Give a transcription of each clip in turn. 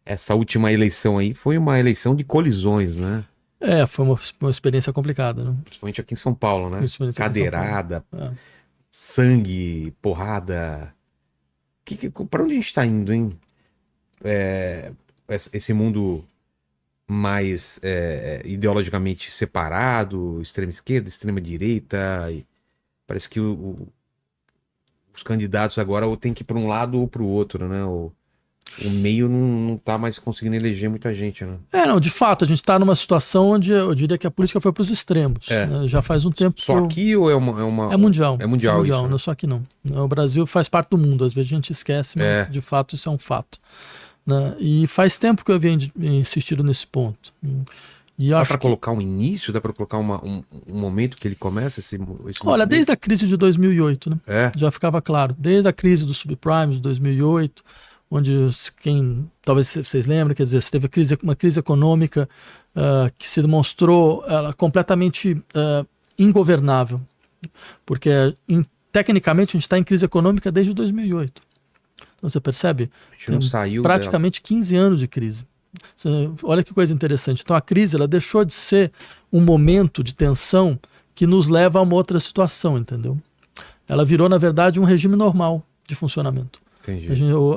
essa última eleição aí foi uma eleição de colisões, né? Foi uma experiência complicada, né? Principalmente aqui em São Paulo, né? Cadeirada, sangue, porrada. Pra onde a gente tá indo, hein? Esse mundo mais ideologicamente separado, extrema esquerda, extrema direita. Parece que os candidatos agora ou tem que ir para um lado ou para o outro, né? O meio não tá mais conseguindo eleger muita gente, né? Não, de fato, a gente está numa situação onde eu diria que a política foi para os extremos. Né? Já faz um tempo Só aqui ou é uma... É mundial. É mundial isso, né? Não é só aqui não. O Brasil faz parte do mundo, às vezes a gente esquece, mas de fato isso é um fato. Né? E faz tempo que eu venho insistindo nesse ponto. E dá para colocar um início? Dá para colocar um momento que ele começa esse Olha, desde a crise de 2008, né? Já ficava claro. Desde a crise dos subprimes de 2008, onde talvez vocês lembrem, quer dizer, você teve uma crise econômica que se demonstrou completamente ingovernável. Porque, tecnicamente, a gente está em crise econômica desde 2008. Então você percebe? A gente não saiu praticamente 15 anos de crise. Olha que coisa interessante. Então a crise ela deixou de ser um momento de tensão que nos leva a uma outra situação, entendeu? Ela virou, na verdade, um regime normal de funcionamento. Entendi.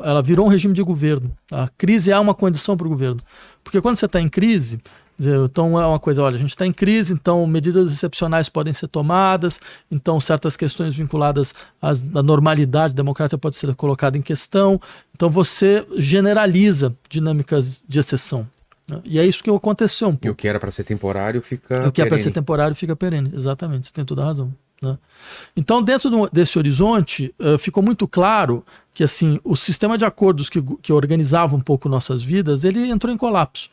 Ela virou um regime de governo. A crise é uma condição para o governo. Porque quando você está em crise, então é uma coisa, olha, a gente está em crise, então medidas excepcionais podem ser tomadas, então certas questões vinculadas à normalidade democrática podem ser colocadas em questão, então você generaliza dinâmicas de exceção. Né? E é isso que aconteceu um pouco. E o que era para ser temporário fica perene. O que é para ser temporário fica perene, exatamente, você tem toda a razão. Né? Então, dentro desse horizonte, ficou muito claro que assim, o sistema de acordos que organizava um pouco nossas vidas, ele entrou em colapso.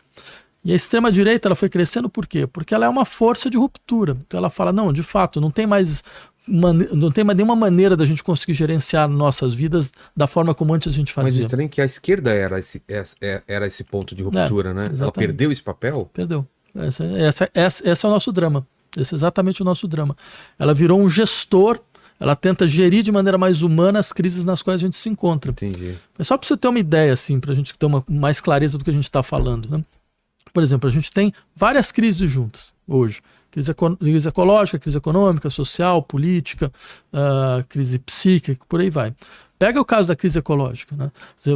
E a extrema-direita ela foi crescendo por quê? Porque ela é uma força de ruptura. Então ela fala, não, de fato, não tem mais nenhuma maneira da gente conseguir gerenciar nossas vidas da forma como antes a gente fazia. Mas estranho que a esquerda era esse ponto de ruptura, né? Exatamente. Ela perdeu esse papel? Perdeu. Esse é o nosso drama. Esse é exatamente o nosso drama. Ela virou um gestor, ela tenta gerir de maneira mais humana as crises nas quais a gente se encontra. Entendi. Mas só para você ter uma ideia, assim, para a gente ter mais clareza do que a gente está falando, né? Por exemplo, a gente tem várias crises juntas hoje. Crise ecológica, crise econômica, social, política, crise psíquica, por aí vai. Pega o caso da crise ecológica. Né?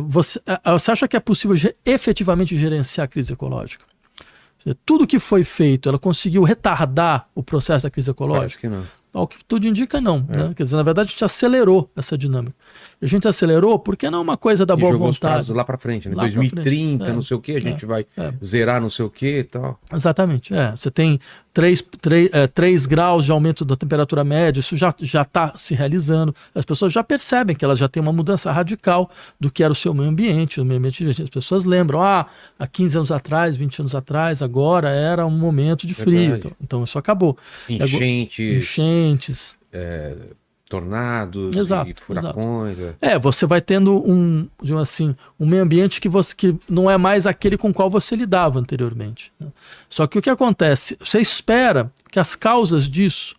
Você acha que é possível efetivamente gerenciar a crise ecológica? Tudo que foi feito, ela conseguiu retardar o processo da crise ecológica? Parece que não. Ao que tudo indica, não. Né? Quer dizer, na verdade, a gente acelerou essa dinâmica. E a gente acelerou porque não é uma coisa da boa vontade. Jogou os prazos lá para frente, né? 2030, não sei o que, a gente vai zerar não sei o que e tal. Exatamente. Você tem 3 graus de aumento da temperatura média, isso já está se realizando. As pessoas já percebem que elas já têm uma mudança radical do que era o seu meio ambiente. O meio ambiente, as pessoas lembram, há 15 anos atrás, 20 anos atrás, agora era um momento de frio. Então isso acabou. Enchentes. Tornados, furacões. Você vai tendo um meio ambiente que não é mais aquele com o qual você lidava anteriormente. Né? Só que o que acontece? Você espera que as causas disso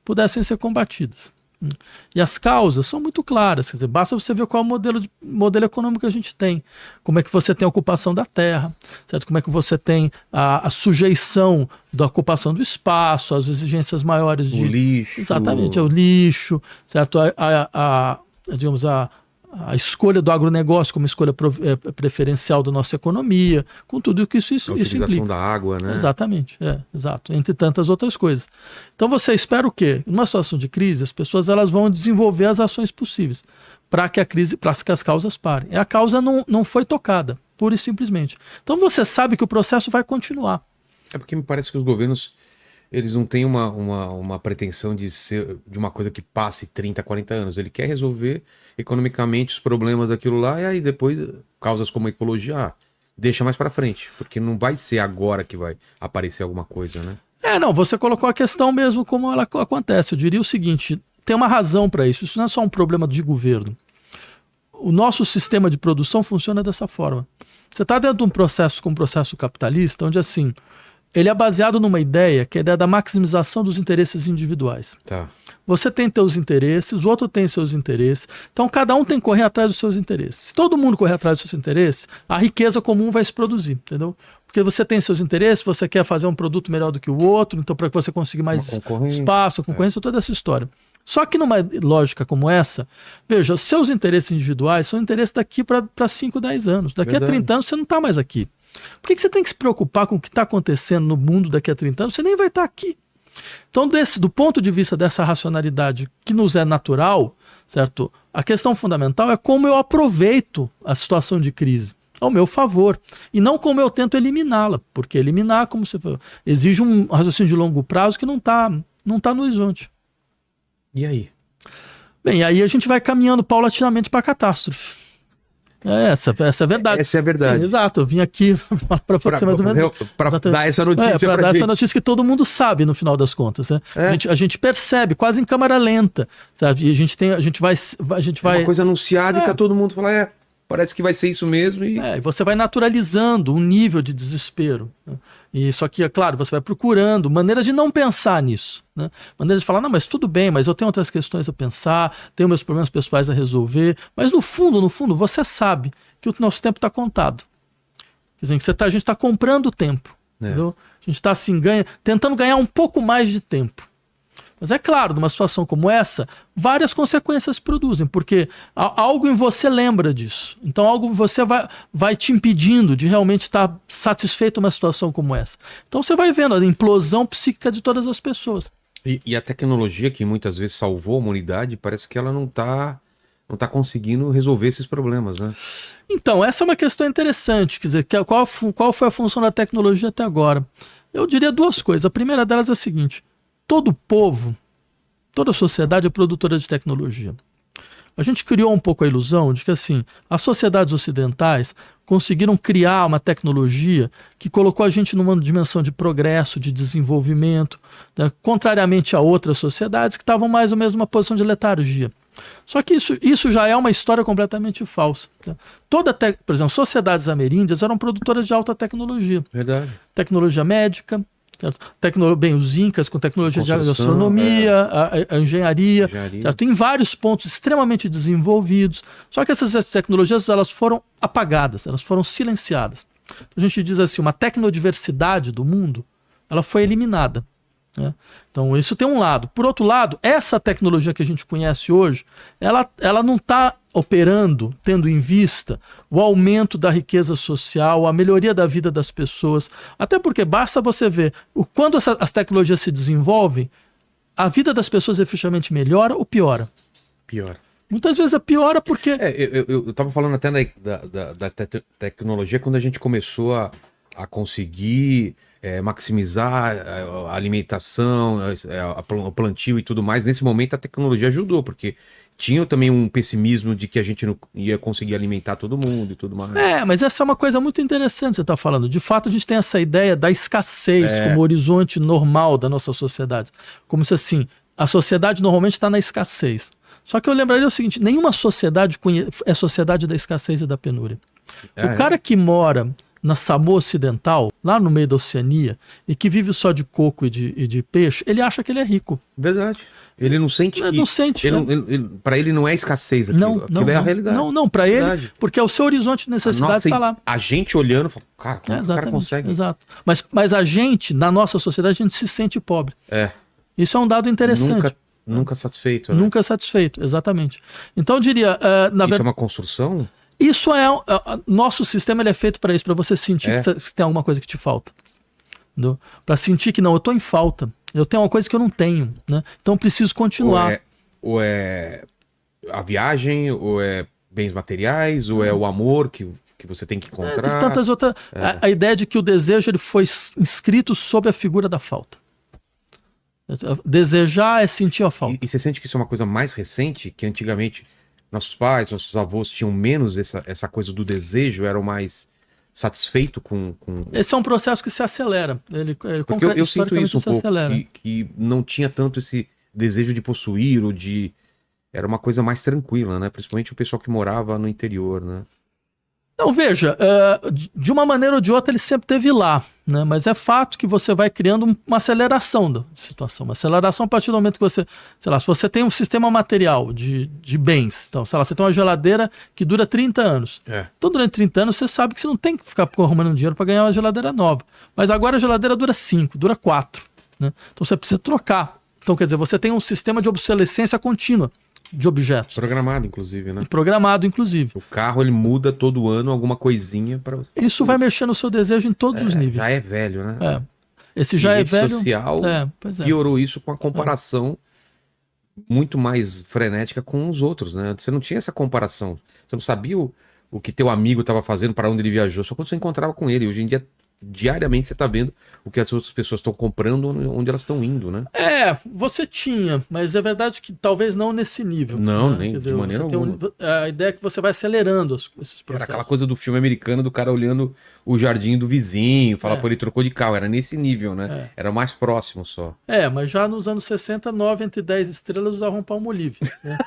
pudessem ser combatidas. E as causas são muito claras, quer dizer, basta você ver qual é o modelo econômico que a gente tem, como é que você tem a ocupação da terra, certo? Como é que você tem a sujeição da ocupação do espaço, as exigências maiores de... O lixo. Exatamente, é o lixo, certo? Digamos, a escolha do agronegócio como escolha preferencial da nossa economia, com tudo que isso implica. A utilização da água, né? Exatamente, exato, entre tantas outras coisas. Então você espera o quê? Numa situação de crise, as pessoas elas vão desenvolver as ações possíveis para que as causas parem. E a causa não foi tocada, pura e simplesmente. Então você sabe que o processo vai continuar. É porque me parece que os governos eles não têm uma pretensão de ser de uma coisa que passe 30, 40 anos. Ele quer resolver economicamente os problemas daquilo lá e aí depois causas como a ecologia deixa mais para frente, porque não vai ser agora que vai aparecer alguma coisa, né? Você colocou a questão mesmo como ela acontece. Eu diria o seguinte, tem uma razão para isso. Isso não é só um problema de governo. O nosso sistema de produção funciona dessa forma. Você está dentro de um processo como um processo capitalista, onde assim, ele é baseado numa ideia que é a ideia da maximização dos interesses individuais. Tá. Você tem teus interesses, o outro tem seus interesses. Então, cada um tem que correr atrás dos seus interesses. Se todo mundo correr atrás dos seus interesses, a riqueza comum vai se produzir, entendeu? Porque você tem seus interesses, você quer fazer um produto melhor do que o outro, então para que você consiga mais espaço, concorrência, toda essa história. Só que numa lógica como essa, veja, os seus interesses individuais são interesses daqui para 5, 10 anos. Daqui a 30 anos você não está mais aqui. Por que você tem que se preocupar com o que está acontecendo no mundo daqui a 30 anos? Você nem vai estar aqui. Então, do ponto de vista dessa racionalidade que nos é natural, certo? A questão fundamental é como eu aproveito a situação de crise ao meu favor e não como eu tento eliminá-la, porque eliminar, como você falou, exige um raciocínio de longo prazo que não tá no horizonte. E aí? Bem, aí a gente vai caminhando paulatinamente para a catástrofe. Essa é a verdade. Essa é a verdade. Sim, exato, eu vim aqui para você mais ou menos. Para dar essa notícia para dar gente. essa notícia que todo mundo sabe no final das contas. Né? A gente percebe, quase em câmera lenta, sabe? E a gente vai. Uma coisa anunciada e tá todo mundo falando, parece que vai ser isso mesmo. E você vai naturalizando um nível de desespero. Né? E só que, é claro, você vai procurando maneiras de não pensar nisso. Né? Maneiras de falar, não, mas tudo bem, mas eu tenho outras questões a pensar, tenho meus problemas pessoais a resolver. Mas no fundo, você sabe que o nosso tempo está contado. Quer dizer, que a gente está comprando tempo. Entendeu? A gente está assim, tentando ganhar um pouco mais de tempo. Mas é claro, numa situação como essa, várias consequências se produzem, porque algo em você lembra disso. Então algo em você vai te impedindo de realmente estar satisfeito numa situação como essa. Então você vai vendo a implosão psíquica de todas as pessoas. E a tecnologia que muitas vezes salvou a humanidade, parece que ela não tá conseguindo resolver esses problemas, né? Então, essa é uma questão interessante. Quer dizer, qual foi a função da tecnologia até agora? Eu diria duas coisas. A primeira delas é a seguinte: todo povo, toda sociedade é produtora de tecnologia. A gente criou um pouco a ilusão de que assim, as sociedades ocidentais conseguiram criar uma tecnologia que colocou a gente numa dimensão de progresso, de desenvolvimento, né, contrariamente a outras sociedades que estavam mais ou menos numa posição de letargia. Só que isso já é uma história completamente falsa. Tá? Por exemplo, sociedades ameríndias eram produtoras de alta tecnologia. Verdade. Tecnologia médica, bem, os incas com tecnologia de astronomia, a engenharia, certo? Em vários pontos extremamente desenvolvidos. Só que essas tecnologias elas foram apagadas, elas foram silenciadas. A gente diz assim, uma tecnodiversidade do mundo, ela foi eliminada. Né? Então isso tem um lado. Por outro lado, essa tecnologia que a gente conhece hoje, ela não está operando, tendo em vista o aumento da riqueza social, a melhoria da vida das pessoas. Até porque basta você ver, quando as tecnologias se desenvolvem, a vida das pessoas efetivamente melhora ou piora? Piora. Muitas vezes piora porque... Eu estava falando até da tecnologia quando a gente começou a conseguir maximizar a alimentação, o plantio e tudo mais. Nesse momento a tecnologia ajudou, porque tinha também um pessimismo de que a gente não ia conseguir alimentar todo mundo e tudo mais. Mas essa é uma coisa muito interessante que você está falando. De fato, a gente tem essa ideia da escassez como horizonte normal da nossa sociedade. Como se assim, a sociedade normalmente está na escassez. Só que eu lembraria o seguinte, nenhuma sociedade é sociedade da escassez e da penúria. O cara que mora na Samoa Ocidental, lá no meio da Oceania, e que vive só de coco e de peixe, ele acha que ele é rico. Verdade. Ele não sente que... Não sente. Para ele não é escassez aquilo. Aquilo é a realidade. Não, para ele, porque o seu horizonte de necessidade está lá. A gente olhando, fala, cara, como o cara consegue? Exato. Mas a gente, na nossa sociedade, a gente se sente pobre. Isso é um dado interessante. Nunca satisfeito. Né? Nunca satisfeito, exatamente. Então eu diria... Isso é uma construção? Isso nosso sistema ele é feito para isso, para você sentir que tem alguma coisa que te falta. Para sentir que não, eu estou em falta. Eu tenho uma coisa que eu não tenho, né? Então eu preciso continuar. Ou é a viagem, ou é bens materiais, ou é o amor que você tem que encontrar. Tem tantas outras. A ideia de que o desejo ele foi inscrito sob a figura da falta. Desejar é sentir a falta. E você sente que isso é uma coisa mais recente, que antigamente nossos pais, nossos avós tinham menos essa coisa do desejo, eram mais satisfeitos com... Esse é um processo que se acelera. Porque eu sinto isso um pouco, que não tinha tanto esse desejo de possuir ou de... Era uma coisa mais tranquila, né? Principalmente o pessoal que morava no interior, né? Não, veja, de uma maneira ou de outra ele sempre esteve lá, né? Mas é fato que você vai criando uma aceleração da situação, uma aceleração a partir do momento que você, sei lá, se você tem um sistema material de bens, então, sei lá, você tem uma geladeira que dura 30 anos. Então, durante 30 anos, você sabe que você não tem que ficar arrumando dinheiro para ganhar uma geladeira nova. Mas agora a geladeira dura 5, dura 4, né? Então, você precisa trocar. Então, quer dizer, você tem um sistema de obsolescência contínua de objetos. Programado, inclusive, né? Programado, inclusive. O carro, ele muda todo ano alguma coisinha para você. Isso vai mexer no seu desejo em todos os níveis. Já é velho, né? Esse já é velho. Social piorou isso com a comparação muito mais frenética com os outros, né? Você não tinha essa comparação. Você não sabia o que teu amigo estava fazendo, para onde ele viajou, só quando você encontrava com ele. Hoje em dia, diariamente, você está vendo o que as outras pessoas estão comprando, onde elas estão indo, né? Você tinha, mas é verdade que talvez não nesse nível. Não, né? nem Quer dizer, de maneira alguma. a ideia é que você vai acelerando esses processos. Era aquela coisa do filme americano do cara olhando o jardim do vizinho, falar, pô, ele trocou de carro. Era nesse nível, né? Era mais próximo só. Mas já nos anos 60, 9 entre 10 estrelas usavam Palmolive. Né?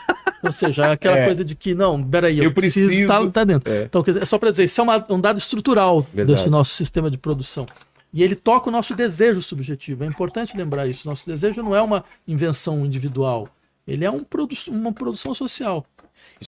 Ou seja, aquela coisa de que, não, peraí, eu preciso tá dentro. Então, quer dizer, é só para dizer, isso é um dado estrutural desse nosso sistema de produção. E ele toca o nosso desejo subjetivo. É importante lembrar isso. Nosso desejo não é uma invenção individual. Ele é uma produção social.